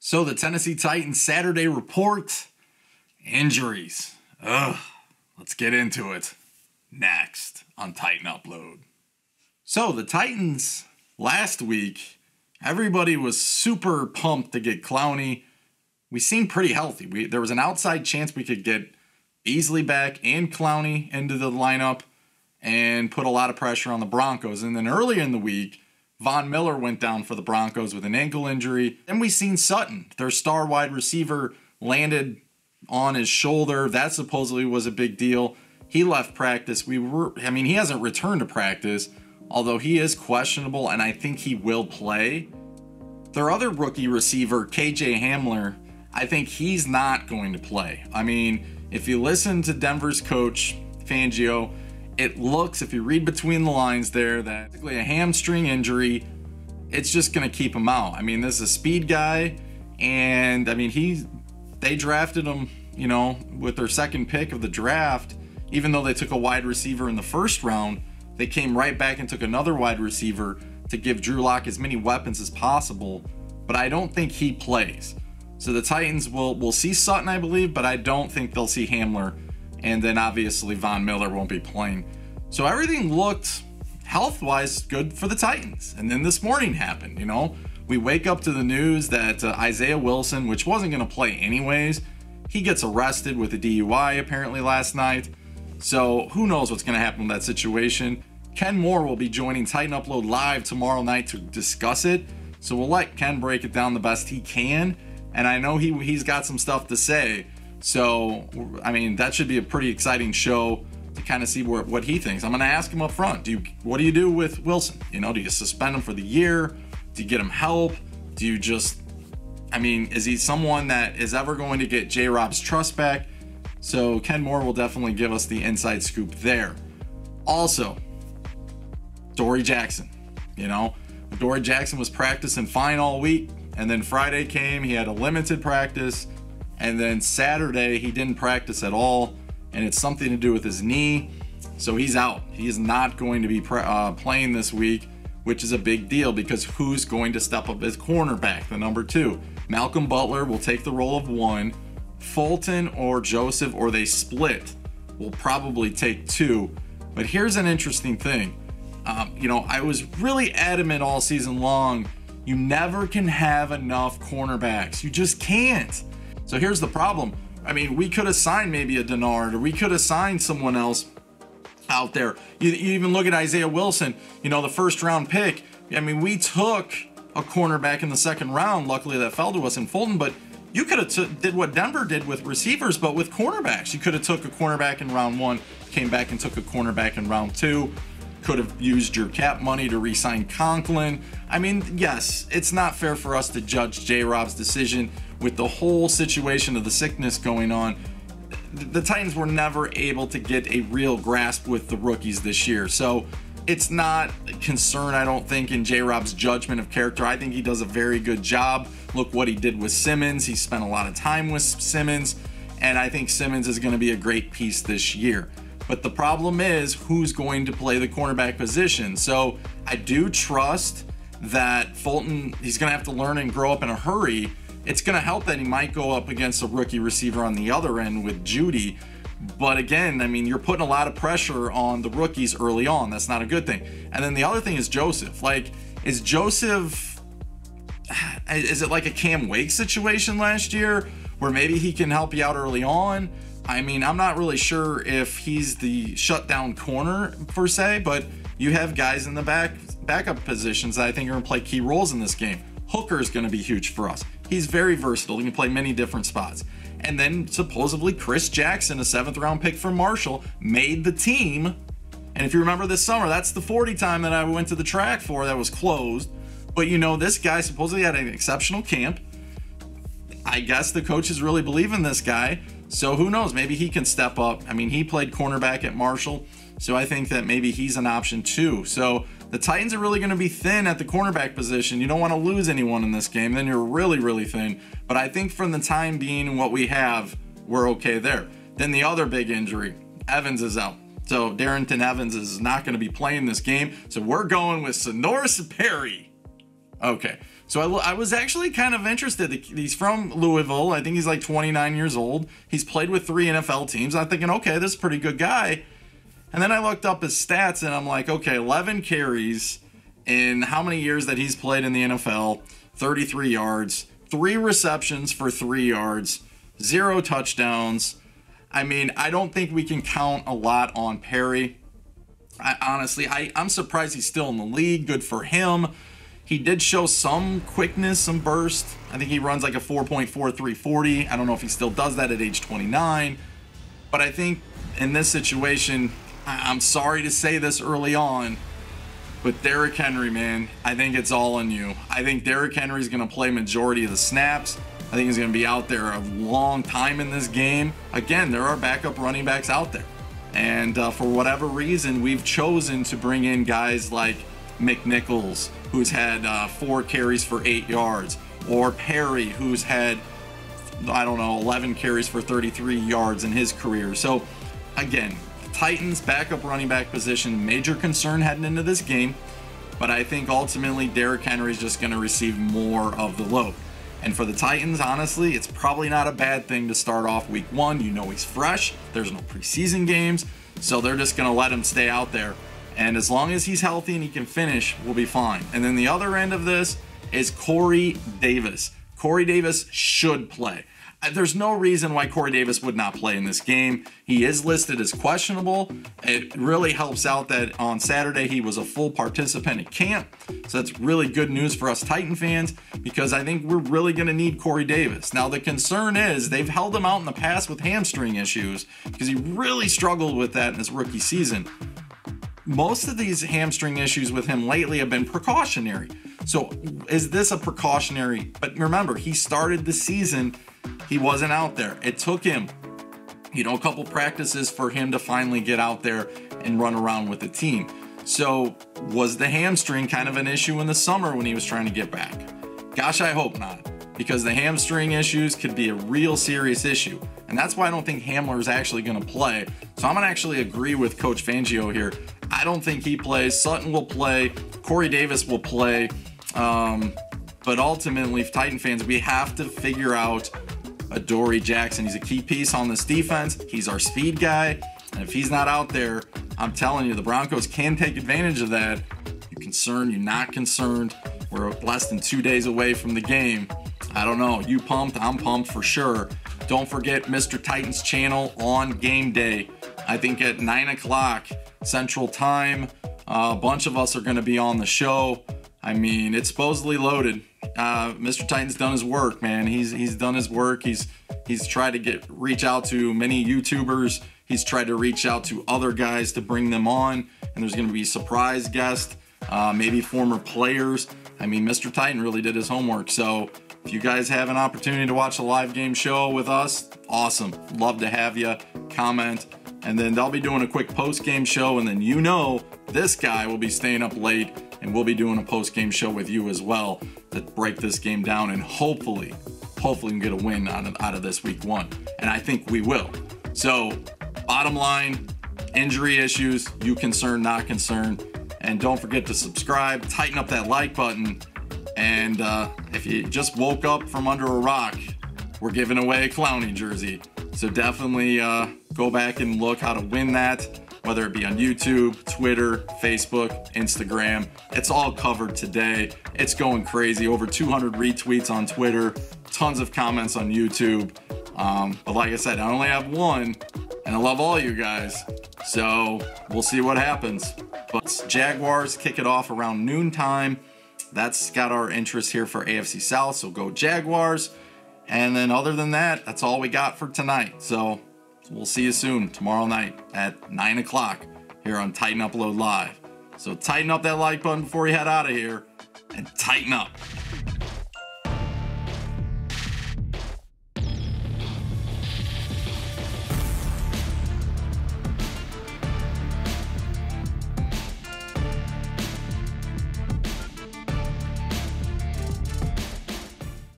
So the Tennessee Titans Saturday report, injuries. Let's get into it next on Titan Upload. So the Titans last week, everybody was super pumped to get Clowney. We seemed pretty healthy. There was an outside chance we could get Beasley back and Clowney into the lineup and put a lot of pressure on the Broncos. And then earlier in the week, Von Miller went down for the Broncos with an ankle injury. Then we seen Sutton, their star wide receiver, landed on his shoulder. That supposedly was a big deal. He left practice. He hasn't returned to practice, although he is questionable, and I think he will play. Their other rookie receiver, KJ Hamler, I think he's not going to play. I mean, if you listen to Denver's coach, Fangio, it looks, if you read between the lines there, that basically a hamstring injury, it's just going to keep him out. I mean, this is a speed guy, and I mean, they drafted him, with their second pick of the draft. Even though they took a wide receiver in the first round, they came right back and took another wide receiver to give Drew Lock as many weapons as possible. But I don't think he plays. So the Titans will see Sutton, I believe, but I don't think they'll see Hamler. And then obviously Von Miller won't be playing. So everything looked health-wise good for the Titans. And then this morning happened, We wake up to the news that Isaiah Wilson, which wasn't going to play anyways, he gets arrested with a DUI apparently last night. So who knows what's going to happen in that situation. Ken Moore will be joining Titan Upload live tomorrow night to discuss it. So we'll let Ken break it down the best he can. And I know he's got some stuff to say. So, I mean, that should be a pretty exciting show to kind of see what he thinks. I'm going to ask him up front. What do you do with Wilson? Do you suspend him for the year? Do you get him help? Do you just, is he someone that is ever going to get J-Rob's trust back? So Ken Moore will definitely give us the inside scoop there. Also, Dory Jackson. Dory Jackson was practicing fine all week. And then Friday came, he had a limited practice. And then Saturday, he didn't practice at all. And it's something to do with his knee. So he's out. He is not going to be playing this week, which is a big deal because who's going to step up as cornerback, the number 2? Malcolm Butler will take the role of 1. Fulton or Joseph, or they split, will probably take 2. But here's an interesting thing. I was really adamant all season long, you never can have enough cornerbacks. You just can't. So here's the problem. We could have signed maybe a Denard, or we could have signed someone else out there. You even look at Isaiah Wilson, the first round pick. We took a cornerback in the second round. Luckily that fell to us in Fulton, but you could have did what Denver did with receivers, but with cornerbacks. You could have took a cornerback in round 1, came back and took a cornerback in round 2. Could have used your cap money to re-sign Conklin. Yes, it's not fair for us to judge J-Rob's decision with the whole situation of the sickness going on. The Titans were never able to get a real grasp with the rookies this year. So it's not a concern, I don't think, in J-Rob's judgment of character. I think he does a very good job. Look what he did with Simmons. He spent a lot of time with Simmons, and I think Simmons is going to be a great piece this year. But the problem is who's going to play the cornerback position. So I do trust that Fulton, he's going to have to learn and grow up in a hurry. It's going to help that he might go up against a rookie receiver on the other end with Judy. But again, you're putting a lot of pressure on the rookies early on. That's not a good thing. And then the other thing is Joseph. Is it like a Cam Wake situation last year where maybe he can help you out early on? I'm not really sure if he's the shutdown corner per se, but you have guys in the backup positions that I think are going to play key roles in this game. Hooker is going to be huge for us. He's very versatile. He can play many different spots. And then supposedly Chris Jackson, a 7th round pick from Marshall, made the team. And if you remember this summer, that's the 40 time that I went to the track for that was closed. But this guy supposedly had an exceptional camp. I guess the coaches really believe in this guy. So who knows? Maybe he can step up. He played cornerback at Marshall. So I think that maybe he's an option too. So the Titans are really going to be thin at the cornerback position. You don't want to lose anyone in this game. Then you're really, really thin. But I think from the time being and what we have, we're okay there. Then the other big injury, Evans is out. So Darrington Evans is not going to be playing this game. So we're going with Sonoris Perry. Okay, So I was actually kind of interested. He's from Louisville. I think he's like 29 years old. He's played with 3 NFL teams. I'm thinking, okay, this is a pretty good guy. And then I looked up his stats, and I'm like, okay, 11 carries in how many years that he's played in the NFL, 33 yards, 3 receptions for 3 yards, 0 touchdowns. I mean, I don't think we can count a lot on Perry. Honestly, I'm surprised he's still in the league. Good for him. He did show some quickness, some burst. I think he runs like a 4.4340. I don't know if he still does that at age 29. But I think in this situation, I'm sorry to say this early on, but Derrick Henry, man, I think it's all on you. I think Derrick Henry's going to play majority of the snaps. I think he's going to be out there a long time in this game. Again, there are backup running backs out there. And for whatever reason, we've chosen to bring in guys like McNichols, who's had 4 carries for 8 yards, or Perry, who's had, I don't know, 11 carries for 33 yards in his career. So again, Titans backup running back position, major concern heading into this game, but I think ultimately Derrick Henry is just going to receive more of the load. And for the Titans, honestly, it's probably not a bad thing to start off week 1. You know he's fresh. There's no preseason games, so they're just going to let him stay out there. And as long as he's healthy and he can finish, we'll be fine. And then the other end of this is Corey Davis. Corey Davis should play. There's no reason why Corey Davis would not play in this game. He is listed as questionable. It really helps out that on Saturday he was a full participant at camp. So that's really good news for us Titan fans, because I think we're really going to need Corey Davis. Now the concern is they've held him out in the past with hamstring issues because he really struggled with that in his rookie season. Most of these hamstring issues with him lately have been precautionary. So is this a precautionary? But remember, he started the season, he wasn't out there. It took him, a couple practices for him to finally get out there and run around with the team. So was the hamstring kind of an issue in the summer when he was trying to get back? Gosh, I hope not, because the hamstring issues could be a real serious issue. And that's why I don't think Hamler is actually going to play. So I'm going to actually agree with Coach Fangio here. I don't think he plays. Sutton will play. Corey Davis will play. But ultimately, Titan fans, we have to figure out Adoree Jackson. He's a key piece on this defense. He's our speed guy. And if he's not out there, I'm telling you, the Broncos can take advantage of that. You concerned? You not concerned? We're less than 2 days away from the game. I don't know. You pumped? I'm pumped for sure. Don't forget Mr. Titans channel on game day. I think at 9 o'clock Central Time. A bunch of us are going to be on the show. I mean, it's supposedly loaded. Mr. Titan's done his work, man. He's done his work. He's tried to reach out to many YouTubers. He's tried to reach out to other guys to bring them on. And there's going to be surprise guests, maybe former players. I mean, Mr. Titan really did his homework. So if you guys have an opportunity to watch a live game show with us, awesome. Love to have you. Comment. And then they'll be doing a quick post-game show. And then this guy will be staying up late. And we'll be doing a post-game show with you as well to break this game down. And hopefully we can get a win out of this week 1. And I think we will. So bottom line, injury issues, you concerned, not concerned. And don't forget to subscribe, tighten up that like button. And if you just woke up from under a rock, we're giving away a Clowney jersey. So definitely go back and look how to win that, whether it be on YouTube, Twitter, Facebook, Instagram. It's all covered today. It's going crazy. Over 200 retweets on Twitter, tons of comments on YouTube. But like I said, I only have one, and I love all you guys. So we'll see what happens. But Jaguars kick it off around noontime. That's got our interest here for AFC South, so go Jaguars. And then other than that, that's all we got for tonight. So we'll see you soon tomorrow night at 9 o'clock here on Titan Upload Live. So tighten up that like button before you head out of here and tighten up.